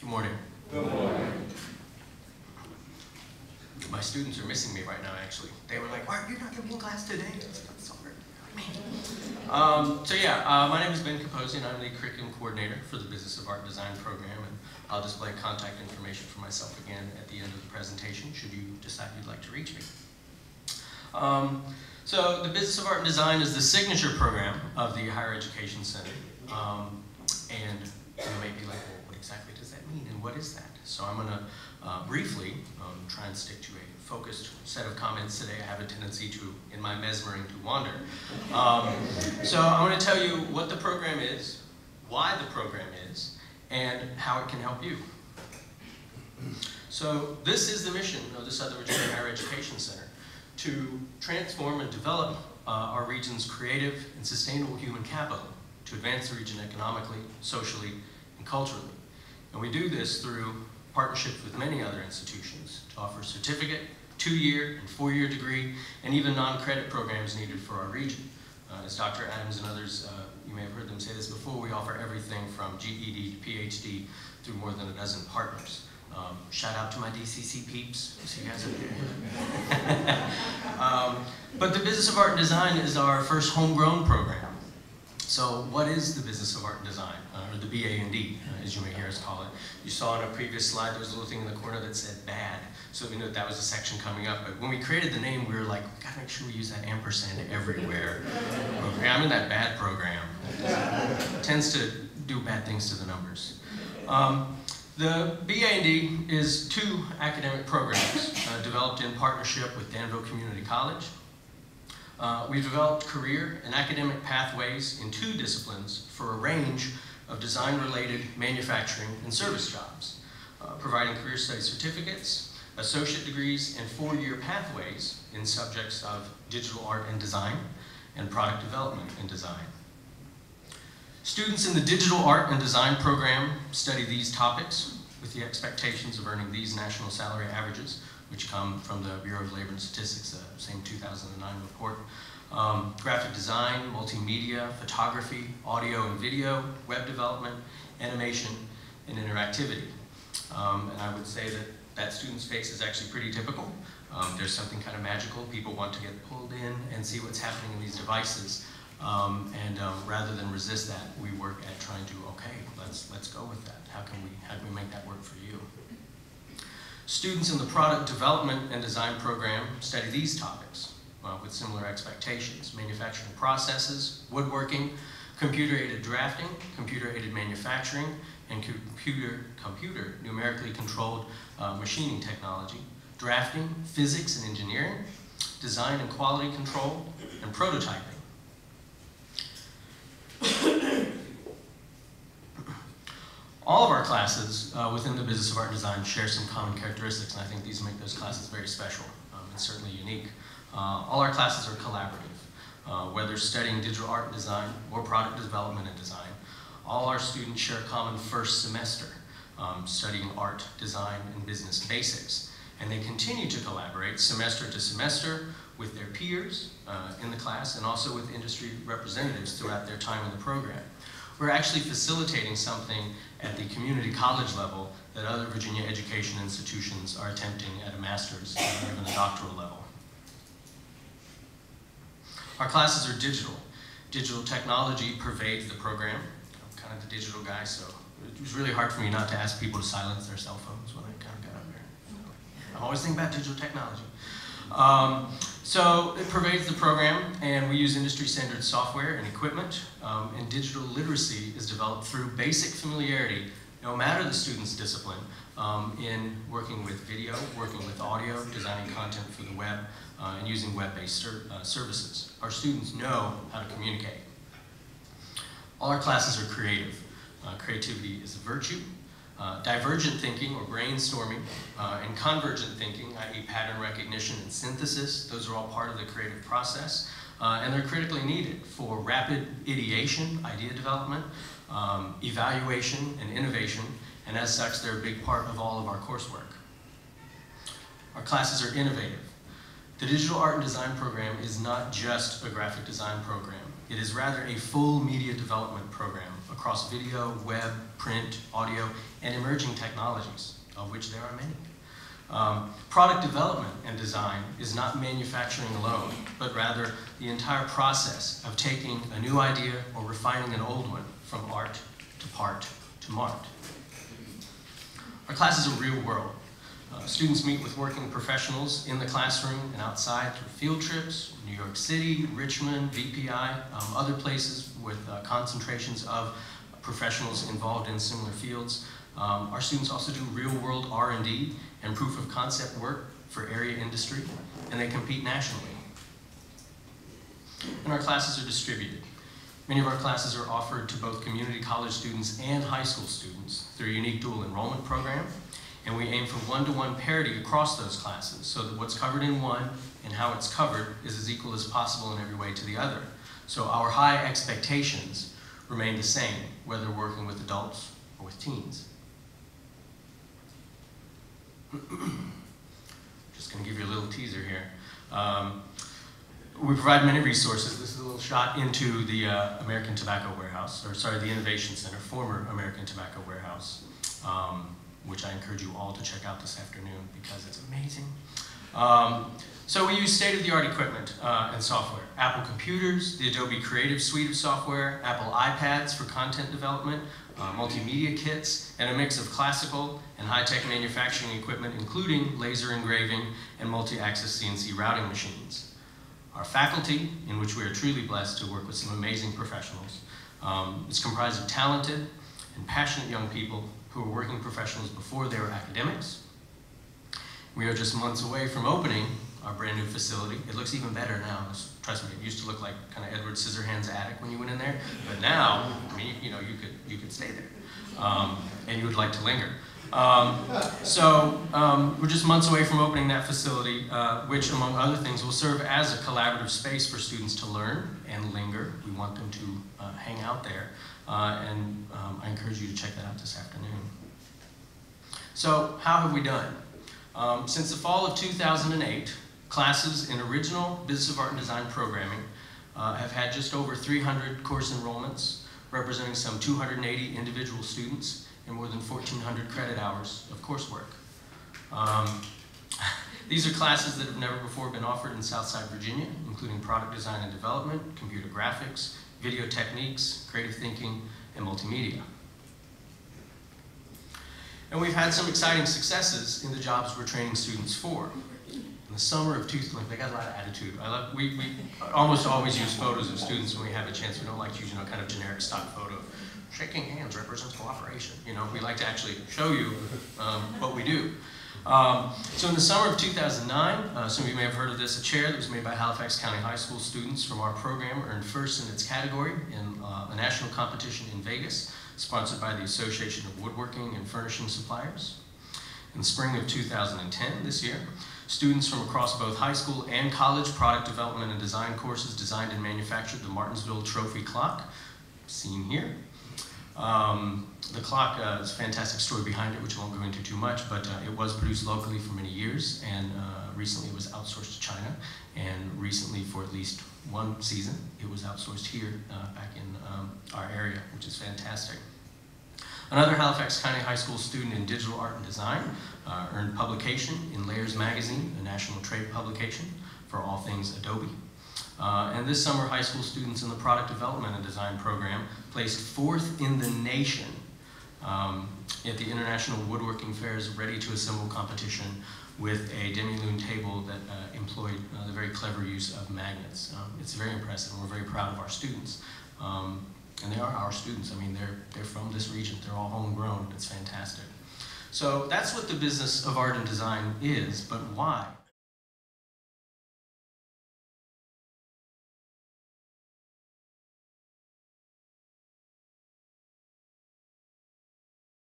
Good morning. Good morning. My students are missing me right now, actually. They were like, "Why, you're not going to be in class today?" I was like, "Sorry." My name is Capozzi, and I'm the Curriculum Coordinator for the Business of Art and Design program, and I'll display contact information for myself again at the end of the presentation, should you decide you'd like to reach me. So the Business of Art and Design is the signature program of the Higher Education Center. And you may be like, well, what exactly does that mean, and what is that? So I'm going to briefly try and stick to a focused set of comments today. I have a tendency to, in my mesmering, to wander. So I'm going to tell you what the program is, why the program is, and how it can help you. So this is the mission of the Southern Virginia Higher Education Center, to transform and develop our region's creative and sustainable human capital to advance the region economically, socially, and culturally. And we do this through partnerships with many other institutions to offer certificate, 2-year and 4-year degree, and even non-credit programs needed for our region. As Dr. Adams and others, you may have heard them say this before, we offer everything from GED to PhD through more than a dozen partners. Shout out to my DCC peeps. See you guys up there. But the Business of Art and Design is our first homegrown program. So what is the Business of Art and Design, or the BA&D, as you may hear us call it? You saw on a previous slide, there was a little thing in the corner that said bad, so we knew that was a section coming up. But when we created the name, we were like, we gotta make sure we use that ampersand everywhere. I'm in that bad program. It tends to do bad things to the numbers. The BA&D is 2 academic programs developed in partnership with Danville Community College. We've developed career and academic pathways in 2 disciplines for a range of design-related manufacturing and service jobs, providing career study certificates, associate degrees, and 4-year pathways in subjects of digital art and design and product development and design. Students in the digital art and design program study these topics with the expectations of earning these national salary averages, which come from the Bureau of Labor and Statistics, the same 2009 report. Graphic design, multimedia, photography, audio and video, web development, animation, and interactivity. And I would say that that student's face is actually pretty typical. There's something kind of magical. People want to get pulled in and see what's happening in these devices. Rather than resist that, we work at trying to, okay, let's go with that. How can we make that work for you? Students in the product development and design program study these topics with similar expectations: manufacturing processes, woodworking, computer-aided drafting, computer-aided manufacturing, and computer numerically controlled machining technology, drafting, physics and engineering, design and quality control, and prototyping. All of our classes within the Business of Art and Design share some common characteristics, and I think these make those classes very special and certainly unique. All our classes are collaborative, whether studying digital art and design or product development and design. All our students share a common first semester, studying art, design, and business basics. And they continue to collaborate semester to semester with their peers in the class and also with industry representatives throughout their time in the program. We're actually facilitating something at the community college level that other Virginia education institutions are attempting at a master's or even a doctoral level. Our classes are digital. Digital technology pervades the program. I'm kind of the digital guy, so it was really hard for me not to ask people to silence their cell phones when I kind of got up there. I'm always thinking about digital technology. So it pervades the program, and we use industry standard software and equipment, and digital literacy is developed through basic familiarity, no matter the student's discipline, in working with video, working with audio, designing content for the web, and using web-based services. Our students know how to communicate. All our classes are creative. Creativity is a virtue. Divergent thinking, or brainstorming, and convergent thinking, i.e. pattern recognition and synthesis, those are all part of the creative process, and they're critically needed for rapid ideation, idea development, evaluation, and innovation, and as such, they're a big part of all of our coursework. Our classes are innovative. The Digital Art and Design program is not just a graphic design program. It is rather a full media development program across video, web, print, audio, and emerging technologies, of which there are many. Product development and design is not manufacturing alone, but rather the entire process of taking a new idea or refining an old one from art to part to mart. Our classes are real world. Students meet with working professionals in the classroom and outside through field trips, New York City, Richmond, VPI, other places with concentrations of professionals involved in similar fields. Our students also do real-world R&D and proof of concept work for area industry, and they compete nationally. And our classes are distributed. Many of our classes are offered to both community college students and high school students through a unique dual enrollment program, and we aim for one-to-one parity across those classes so that what's covered in one and how it's covered is as equal as possible in every way to the other. So our high expectations remain the same, whether working with adults or with teens. Just going to give you a little teaser here. We provide many resources. This is a little shot into the American Tobacco Warehouse, or sorry, the Innovation Center, former American Tobacco Warehouse, which I encourage you all to check out this afternoon because it's amazing. So we use state-of-the-art equipment and software. Apple computers, the Adobe Creative Suite of software, Apple iPads for content development, multimedia kits, and a mix of classical and high-tech manufacturing equipment, including laser engraving and multi-axis CNC routing machines. Our faculty, in which we are truly blessed to work with some amazing professionals, is comprised of talented and passionate young people who were working professionals before they were academics. We are just months away from opening our brand new facility. It looks even better now. Trust me, it used to look like kind of Edward Scissorhands' attic when you went in there, but now, I mean, you know, you could stay there, and you would like to linger. We're just months away from opening that facility, which, among other things, will serve as a collaborative space for students to learn and linger. We want them to hang out there, and I encourage you to check that out this afternoon. So, how have we done? Since the fall of 2008, classes in original Business of Art and Design programming have had just over 300 course enrollments, representing some 280 individual students and more than 1,400 credit hours of coursework. These are classes that have never before been offered in Southside Virginia, including product design and development, computer graphics, video techniques, creative thinking, and multimedia. And we've had some exciting successes in the jobs we're training students for. In the summer of they got a lot of attitude. We almost always use photos of students when we have a chance. We don't like to use, kind of generic stock photo. Shaking hands represents cooperation. We like to actually show you what we do. So in the summer of 2009, some of you may have heard of this, a chair that was made by Halifax County High School students from our program earned first in its category in a national competition in Vegas, sponsored by the Association of Woodworking and Furnishing Suppliers. In spring of 2010, this year, students from across both high school and college product development and design courses designed and manufactured the Martinsville Trophy Clock, seen here. The clock is a fantastic story behind it, which I won't go into too much, but it was produced locally for many years, and recently it was outsourced to China, and recently, for at least one season, it was outsourced here back in our area, which is fantastic. Another Halifax County High School student in digital art and design earned publication in Layers Magazine, a national trade publication for all things Adobe. And this summer, high school students in the product development and design program placed 4th in the nation at the International Woodworking Fair's Ready to Assemble competition with a demi-lune table that employed the very clever use of magnets. It's very impressive, and we're very proud of our students. And they are our students. I mean, they're from this region. They're all homegrown. It's fantastic. So that's what the business of art and design is, but why?